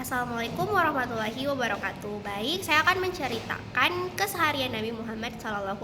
Assalamualaikum warahmatullahi wabarakatuh. Baik, saya akan menceritakan keseharian Nabi Muhammad SAW.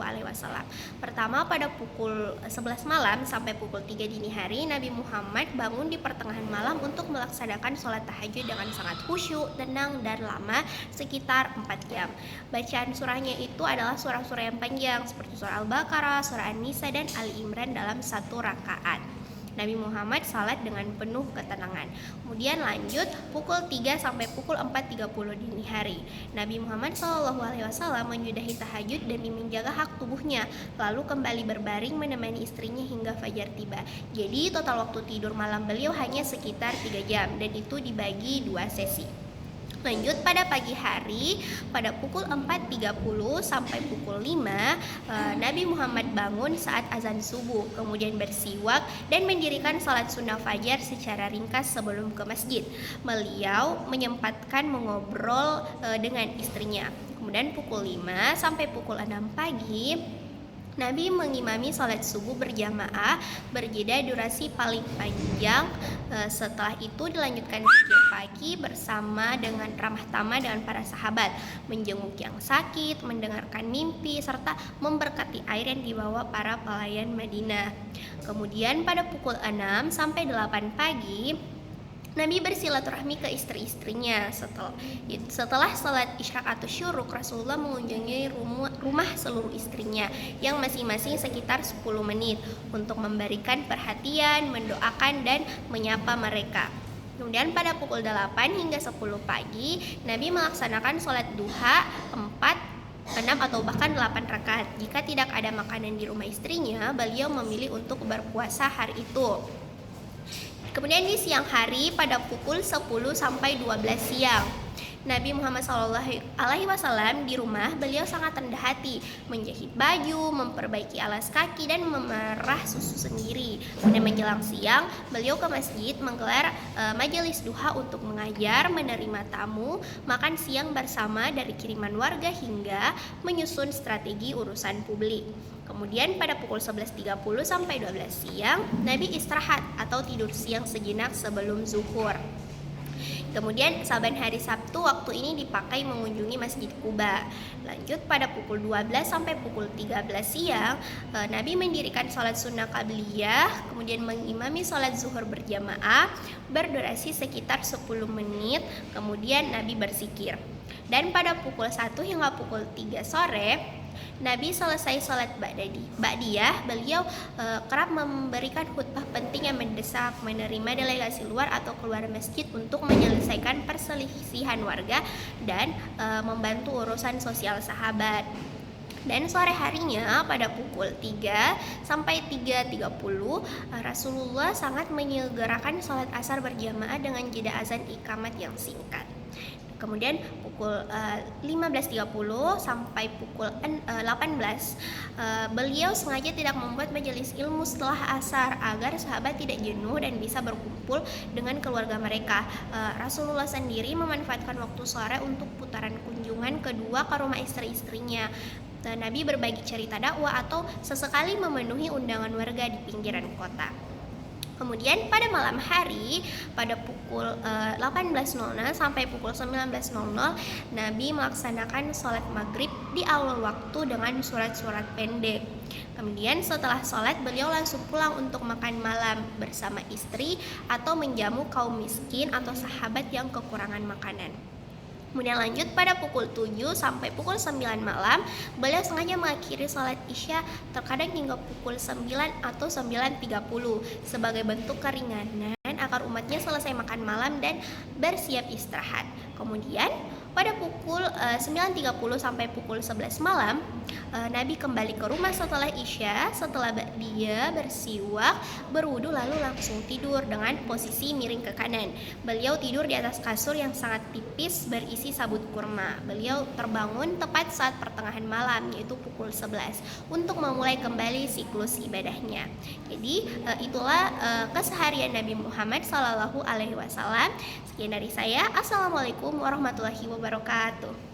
Pertama, pada pukul 11 malam sampai pukul 3 dini hari, Nabi Muhammad bangun di pertengahan malam untuk melaksanakan sholat tahajud dengan sangat khusyuk, tenang, dan lama, sekitar 4 jam. Bacaan surahnya itu adalah surah-surah yang panjang, seperti surah Al-Baqarah, surah An-Nisa, dan Ali Imran dalam satu rakaat. Nabi Muhammad salat dengan penuh ketenangan. Kemudian lanjut pukul 3 sampai pukul 4.30 dini hari. Nabi Muhammad SAW menyudahi tahajud dan menjaga hak tubuhnya, lalu kembali berbaring menemani istrinya hingga fajar tiba. Jadi total waktu tidur malam beliau hanya sekitar 3 jam dan itu dibagi 2 sesi. Lanjut pada pagi hari pada pukul 4.30 sampai pukul 5, Nabi Muhammad bangun saat azan subuh, kemudian bersiwak dan mendirikan salat sunnah fajar secara ringkas sebelum ke masjid. Beliau menyempatkan mengobrol dengan istrinya. Kemudian pukul 5 sampai pukul 6 pagi Nabi mengimami sholat subuh berjamaah berjeda durasi paling panjang. Setelah itu dilanjutkan zikir pagi bersama dengan ramah tamah dengan para sahabat, menjenguk yang sakit, mendengarkan mimpi, serta memberkati air yang dibawa para pelayan Madinah. Kemudian pada pukul 6 sampai 8 pagi Nabi bersilaturahmi ke istri-istrinya. Setelah sholat isyak atau syuruk, Rasulullah mengunjungi rumah seluruh istrinya yang masing-masing sekitar 10 menit untuk memberikan perhatian, mendoakan, dan menyapa mereka. Kemudian pada pukul 8 hingga 10 pagi, Nabi melaksanakan sholat duha 4, 6 atau bahkan 8 rakaat. Jika tidak ada makanan di rumah istrinya, beliau memilih untuk berpuasa hari itu. Kemudian di siang hari pada pukul 10 sampai 12 siang, Nabi Muhammad SAW di rumah beliau sangat rendah hati, menjahit baju, memperbaiki alas kaki, dan memerah susu sendiri. Pada menjelang siang, beliau ke masjid menggelar majelis duha untuk mengajar, menerima tamu, makan siang bersama dari kiriman warga hingga menyusun strategi urusan publik. Kemudian pada pukul 11.30 sampai 12 siang, Nabi istirahat atau tidur siang sejenak sebelum zuhur. Kemudian saban hari Sabtu waktu ini dipakai mengunjungi Masjid Quba. Lanjut pada pukul 12 sampai pukul 13 siang, Nabi mendirikan sholat sunnah qabliyah, kemudian mengimami sholat zuhur berjamaah berdurasi sekitar 10 menit, kemudian Nabi berzikir. Dan pada pukul 1 hingga pukul 3 sore, Nabi selesai sholat ba'diyah, beliau kerap memberikan khutbah penting yang mendesak, menerima delegasi luar atau keluar masjid untuk menyelesaikan perselisihan warga dan membantu urusan sosial sahabat. Dan sore harinya pada pukul 3 sampai 3.30 Rasulullah sangat menyegerakan sholat asar berjamaah dengan jeda azan iqamat yang singkat. Kemudian pukul 15.30 sampai pukul 18 beliau sengaja tidak membuat majelis ilmu setelah asar agar sahabat tidak jenuh dan bisa berkumpul dengan keluarga mereka. Rasulullah sendiri memanfaatkan waktu sore untuk putaran kunjungan kedua ke rumah istri-istrinya. Nabi berbagi cerita dakwah atau sesekali memenuhi undangan warga di pinggiran kota. Kemudian pada malam hari pada pukul 18.00 sampai pukul 19.00 Nabi melaksanakan sholat maghrib di awal waktu dengan surat-surat pendek. Kemudian setelah sholat beliau langsung pulang untuk makan malam bersama istri atau menjamu kaum miskin atau sahabat yang kekurangan makanan. Kemudian lanjut pada pukul 7 sampai pukul 9 malam, beliau sengaja mengakhiri sholat isya terkadang hingga pukul 9 atau 9.30 sebagai bentuk keringanan agar umatnya selesai makan malam dan bersiap istirahat. Kemudian pada pukul 9.30 sampai pukul 11 malam, Nabi kembali ke rumah setelah isya. Setelah dia bersiwak, berwudu, lalu langsung tidur dengan posisi miring ke kanan. Beliau tidur di atas kasur yang sangat tipis berisi sabut kurma. Beliau terbangun tepat saat pertengahan malam, yaitu pukul 11, untuk memulai kembali siklus ibadahnya. Jadi itulah keseharian Nabi Muhammad SAW. Sekian dari saya. Assalamualaikum warahmatullahi wabarakatuh.